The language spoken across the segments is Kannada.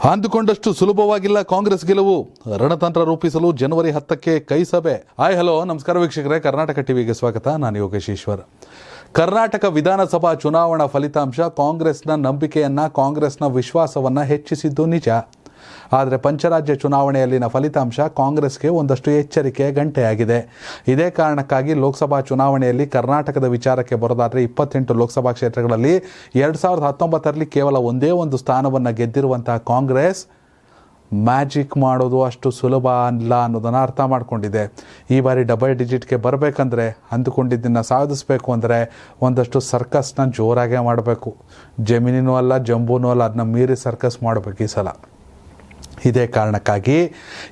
ಅಂದುಕೊಂಡಷ್ಟು ಸುಲಭವಾಗಿಲ್ಲ ಕಾಂಗ್ರೆಸ್ ಗೆಲುವು. ರಣತಂತ್ರ ರೂಪಿಸಲು ಜನವರಿ 10ಕ್ಕೆ ಕೈ ಸಭೆ. ಹಾಯ್ ಹಲೋ ನಮಸ್ಕಾರ ವೀಕ್ಷಕರೇ, ಕರ್ನಾಟಕ ಟಿವಿಗೆ ಸ್ವಾಗತ. ನಾನು ಯೋಗೇಶ್ ಈಶ್ವರ್. ಕರ್ನಾಟಕ ವಿಧಾನಸಭಾ ಚುನಾವಣಾ ಫಲಿತಾಂಶ ಕಾಂಗ್ರೆಸ್ನ ನಂಬಿಕೆಯನ್ನ, ಕಾಂಗ್ರೆಸ್ನ ವಿಶ್ವಾಸವನ್ನ ಹೆಚ್ಚಿಸಿದ್ದು ನಿಜ. ಆದರೆ ಪಂಚರಾಜ್ಯ ಚುನಾವಣೆಯಲ್ಲಿನ ಫಲಿತಾಂಶ ಕಾಂಗ್ರೆಸ್ಗೆ ಒಂದಷ್ಟು ಎಚ್ಚರಿಕೆಯ ಗಂಟೆಯಾಗಿದೆ. ಇದೇ ಕಾರಣಕ್ಕಾಗಿ ಲೋಕಸಭಾ ಚುನಾವಣೆಯಲ್ಲಿ ಕರ್ನಾಟಕದ ವಿಚಾರಕ್ಕೆ ಬರೋದಾದರೆ 28 ಲೋಕಸಭಾ ಕ್ಷೇತ್ರಗಳಲ್ಲಿ 2019ರಲ್ಲಿ ಕೇವಲ ಒಂದೇ ಒಂದು ಸ್ಥಾನವನ್ನು ಗೆದ್ದಿರುವಂತಹ ಕಾಂಗ್ರೆಸ್ ಮ್ಯಾಜಿಕ್ ಮಾಡೋದು ಅಷ್ಟು ಸುಲಭ ಅಲ್ಲ ಅನ್ನೋದನ್ನು ಅರ್ಥ ಮಾಡಿಕೊಂಡಿದೆ. ಈ ಬಾರಿ ಡಬಲ್ ಡಿಜಿಟ್ಗೆ ಬರಬೇಕಂದ್ರೆ, ಅಂದುಕೊಂಡಿದ್ದನ್ನು ಸಾಧಿಸಬೇಕು ಅಂದರೆ ಒಂದಷ್ಟು ಸರ್ಕಸ್ನ ಜೋರಾಗೇ ಮಾಡಬೇಕು. ಜಮೀನಿನೂ ಅಲ್ಲ, ಜಂಬೂನೂ ಅಲ್ಲ, ಅದನ್ನ ಮೀರಿ ಸರ್ಕಸ್ ಮಾಡಬೇಕು ಈ ಸಲ. ಇದೇ ಕಾರಣಕ್ಕಾಗಿ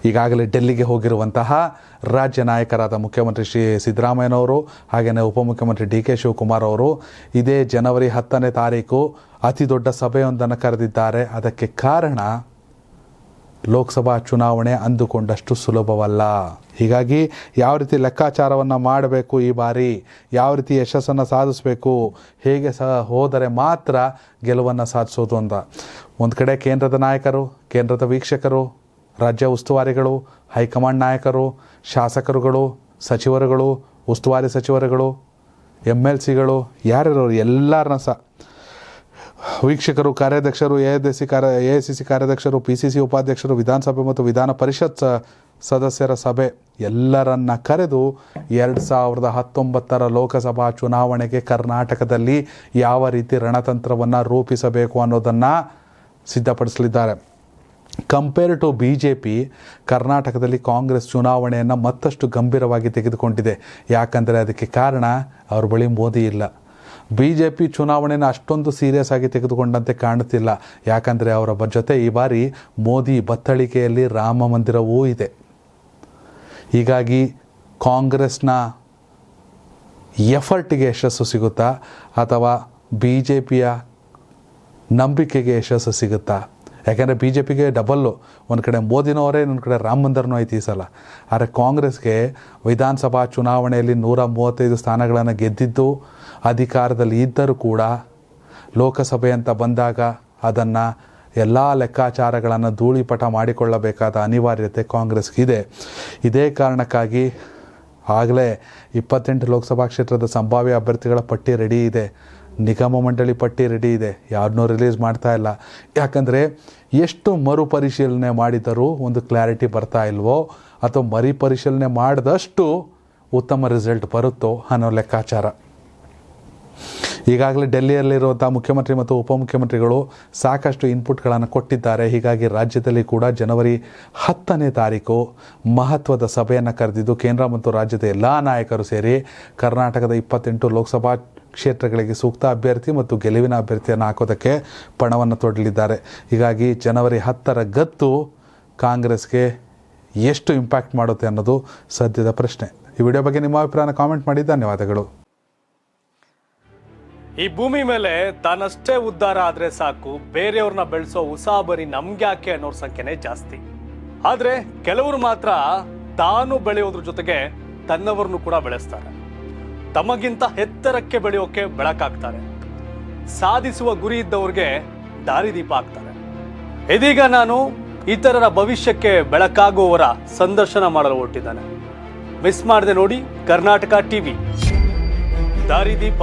ಈಗಾಗಲೇ ಡೆಲ್ಲಿಗೆ ಹೋಗಿರುವಂತಹ ರಾಜ್ಯ ನಾಯಕರಾದ ಮುಖ್ಯಮಂತ್ರಿ ಶ್ರೀ ಸಿದ್ದರಾಮಯ್ಯನವರು ಹಾಗೆಯೇ ಉಪಮುಖ್ಯಮಂತ್ರಿ ಡಿ ಕೆ ಶಿವಕುಮಾರ್ ಅವರು ಇದೇ ಜನವರಿ 10ನೇ ತಾರೀಕು ಅತಿ ದೊಡ್ಡ ಸಭೆಯೊಂದನ್ನು ಕರೆದಿದ್ದಾರೆ. ಅದಕ್ಕೆ ಕಾರಣ ಲೋಕಸಭಾ ಚುನಾವಣೆ ಅಂದುಕೊಂಡಷ್ಟು ಸುಲಭವಲ್ಲ. ಹೀಗಾಗಿ ಯಾವ ರೀತಿ ಲೆಕ್ಕಾಚಾರವನ್ನು ಮಾಡಬೇಕು, ಈ ಬಾರಿ ಯಾವ ರೀತಿ ಯಶಸ್ಸನ್ನು ಸಾಧಿಸಬೇಕು, ಹೇಗೆ ಹೋದರೆ ಮಾತ್ರ ಗೆಲುವನ್ನು ಸಾಧಿಸೋದು ಅಂತ ಒಂದು ಕಡೆ ಕೇಂದ್ರದ ನಾಯಕರು, ಕೇಂದ್ರದ ವೀಕ್ಷಕರು, ರಾಜ್ಯ ಉಸ್ತುವಾರಿಗಳು, ಹೈಕಮಾಂಡ್ ನಾಯಕರು, ಶಾಸಕರುಗಳು, ಸಚಿವರುಗಳು, ಉಸ್ತುವಾರಿ ಸಚಿವರುಗಳು, MLCಗಳು, ಯಾರ್ಯಾರು ಎಲ್ಲರನ್ನ ವೀಕ್ಷಕರು, ಕಾರ್ಯಾಧ್ಯಕ್ಷರು, AICC ಕಾರ್ಯಾಧ್ಯಕ್ಷರು, PCC ಉಪಾಧ್ಯಕ್ಷರು, ವಿಧಾನಸಭೆ ಮತ್ತು ವಿಧಾನ ಪರಿಷತ್ ಸದಸ್ಯರ ಸಭೆ ಎಲ್ಲರನ್ನ ಕರೆದು 2019ರ ಲೋಕಸಭಾ ಚುನಾವಣೆಗೆ ಕರ್ನಾಟಕದಲ್ಲಿ ಯಾವ ರೀತಿ ರಣತಂತ್ರವನ್ನು ರೂಪಿಸಬೇಕು ಅನ್ನೋದನ್ನು ಸಿದ್ಧಪಡಿಸಲಿದ್ದಾರೆ. ಕಂಪೇರ್ ಟು BJP, ಕರ್ನಾಟಕದಲ್ಲಿ ಕಾಂಗ್ರೆಸ್ ಚುನಾವಣೆಯನ್ನು ಮತ್ತಷ್ಟು ಗಂಭೀರವಾಗಿ ತೆಗೆದುಕೊಂಡಿದೆ. ಯಾಕಂದರೆ ಅದಕ್ಕೆ ಕಾರಣ ಅವ್ರ ಬಳಿ ಮೋದಿ ಇಲ್ಲ. BJP ಚುನಾವಣೆನ ಅಷ್ಟೊಂದು ಸೀರಿಯಸ್ ಆಗಿ ತೆಗೆದುಕೊಂಡಂತೆ ಕಾಣುತ್ತಿಲ್ಲ. ಯಾಕಂದರೆ ಅವರ ಜೊತೆ ಈ ಬಾರಿ ಮೋದಿ ಬತ್ತಳಿಕೆಯಲ್ಲಿ ರಾಮ ಮಂದಿರವೂ ಇದೆ. ಹೀಗಾಗಿ ಕಾಂಗ್ರೆಸ್ನ ಎಫರ್ಟ್ಗೆ ಯಶಸ್ಸು ಸಿಗುತ್ತಾ ಅಥವಾ BJPಯ ನಂಬಿಕೆಗೆ ಯಶಸ್ಸು ಸಿಗುತ್ತಾ? ಯಾಕೆಂದರೆ BJPಗೆ ಡಬಲ್ಲು, ಒಂದು ಕಡೆ ಮೋದಿನವರೇ, ಇನ್ನೊಂದು ಕಡೆ ರಾಮ ಮಂದಿರನೂ ಐತಿ ಈ ಸಲ. ಆದರೆ ಕಾಂಗ್ರೆಸ್ಗೆ ವಿಧಾನಸಭಾ ಚುನಾವಣೆಯಲ್ಲಿ 135 ಸ್ಥಾನಗಳನ್ನು ಗೆದ್ದಿದ್ದು, ಅಧಿಕಾರದಲ್ಲಿ ಇದ್ದರೂ ಕೂಡ ಲೋಕಸಭೆ ಅಂತ ಬಂದಾಗ ಅದನ್ನು ಎಲ್ಲ ಲೆಕ್ಕಾಚಾರಗಳನ್ನು ಧೂಳಿಪಟ ಮಾಡಿಕೊಳ್ಳಬೇಕಾದ ಅನಿವಾರ್ಯತೆ ಕಾಂಗ್ರೆಸ್ಗಿದೆ. ಇದೇ ಕಾರಣಕ್ಕಾಗಿ ಆಗಲೇ 28 ಲೋಕಸಭಾ ಕ್ಷೇತ್ರದ ಸಂಭಾವ್ಯ ಅಭ್ಯರ್ಥಿಗಳ ಪಟ್ಟಿ ರೆಡಿ ಇದೆ. ನಿಗಮ ಮಂಡಳಿ ಪಟ್ಟಿ ರೆಡಿ ಇದೆ. ಯಾರನ್ನೂ ರಿಲೀಸ್ ಮಾಡ್ತಾ ಇಲ್ಲ. ಯಾಕಂದರೆ ಎಷ್ಟು ಮರುಪರಿಶೀಲನೆ ಮಾಡಿದರೂ ಒಂದು ಕ್ಲಾರಿಟಿ ಬರ್ತಾ ಇಲ್ವೋ, ಅಥವಾ ಮರುಪರಿಶೀಲನೆ ಮಾಡಿದಷ್ಟು ಉತ್ತಮ ರಿಸಲ್ಟ್ ಬರುತ್ತೋ ಅನ್ನೋ ಲೆಕ್ಕಾಚಾರ. ಈಗಾಗಲೇ ಡೆಲ್ಲಿಯಲ್ಲಿರುವಂಥ ಮುಖ್ಯಮಂತ್ರಿ ಮತ್ತು ಉಪಮುಖ್ಯಮಂತ್ರಿಗಳು ಸಾಕಷ್ಟು ಇನ್ಪುಟ್ಗಳನ್ನು ಕೊಟ್ಟಿದ್ದಾರೆ. ಹೀಗಾಗಿ ರಾಜ್ಯದಲ್ಲಿ ಕೂಡ ಜನವರಿ 10ನೇ ತಾರೀಕು ಮಹತ್ವದ ಸಭೆಯನ್ನು ಕರೆದಿದ್ದು, ಕೇಂದ್ರ ಮತ್ತು ರಾಜ್ಯದ ಎಲ್ಲ ನಾಯಕರು ಸೇರಿ ಕರ್ನಾಟಕದ 28 ಲೋಕಸಭಾ ಕ್ಷೇತ್ರಗಳಿಗೆ ಸೂಕ್ತ ಅಭ್ಯರ್ಥಿ ಮತ್ತು ಗೆಲುವಿನ ಅಭ್ಯರ್ಥಿಯನ್ನು ಹಾಕೋದಕ್ಕೆ ಪಣವನ್ನು ತೊಡಲಿದ್ದಾರೆ. ಹೀಗಾಗಿ ಜನವರಿ 10ರ ಗತ್ತು ಕಾಂಗ್ರೆಸ್ಗೆ ಎಷ್ಟು ಇಂಪ್ಯಾಕ್ಟ್ ಮಾಡುತ್ತೆ ಅನ್ನೋದು ಸದ್ಯದ ಪ್ರಶ್ನೆ. ಈ ವಿಡಿಯೋ ಬಗ್ಗೆ ನಿಮ್ಮ ಅಭಿಪ್ರಾಯನ ಕಾಮೆಂಟ್ ಮಾಡಿ. ಧನ್ಯವಾದಗಳು. ಈ ಭೂಮಿ ಮೇಲೆ ತಾನಷ್ಟೇ ಉದ್ಧಾರ ಆದ್ರೆ ಸಾಕು, ಬೇರೆಯವ್ರನ್ನ ಬೆಳೆಸೋ ಉಸಾಬರಿ ನಮ್ಗ್ಯಾಕೆ ಅನ್ನೋರ್ ಸಂಖ್ಯೆನೇ ಜಾಸ್ತಿ. ಆದ್ರೆ ಕೆಲವರು ಮಾತ್ರ ತಾನು ಬೆಳೆಯೋದ್ರ ಜೊತೆಗೆ ತನ್ನವರನ್ನು ಕೂಡ ಬೆಳೆಸ್ತಾರೆ. ತಮಗಿಂತ ಎತ್ತರಕ್ಕೆ ಬೆಳೆಯೋಕೆ ಬೆಳಕಾಗ್ತಾರೆ. ಸಾಧಿಸುವ ಗುರಿ ಇದ್ದವ್ರಿಗೆ ದಾರಿದೀಪ ಆಗ್ತಾರೆ. ಇದೀಗ ನಾನು ಇತರರ ಭವಿಷ್ಯಕ್ಕೆ ಬೆಳಕಾಗುವವರ ಸಂದರ್ಶನ ಮಾಡಲು ಹೊರಟಿದ್ದಾನೆ. ಮಿಸ್ ಮಾಡದೆ ನೋಡಿ ಕರ್ನಾಟಕ ಟಿವಿ ದಾರಿದೀಪ.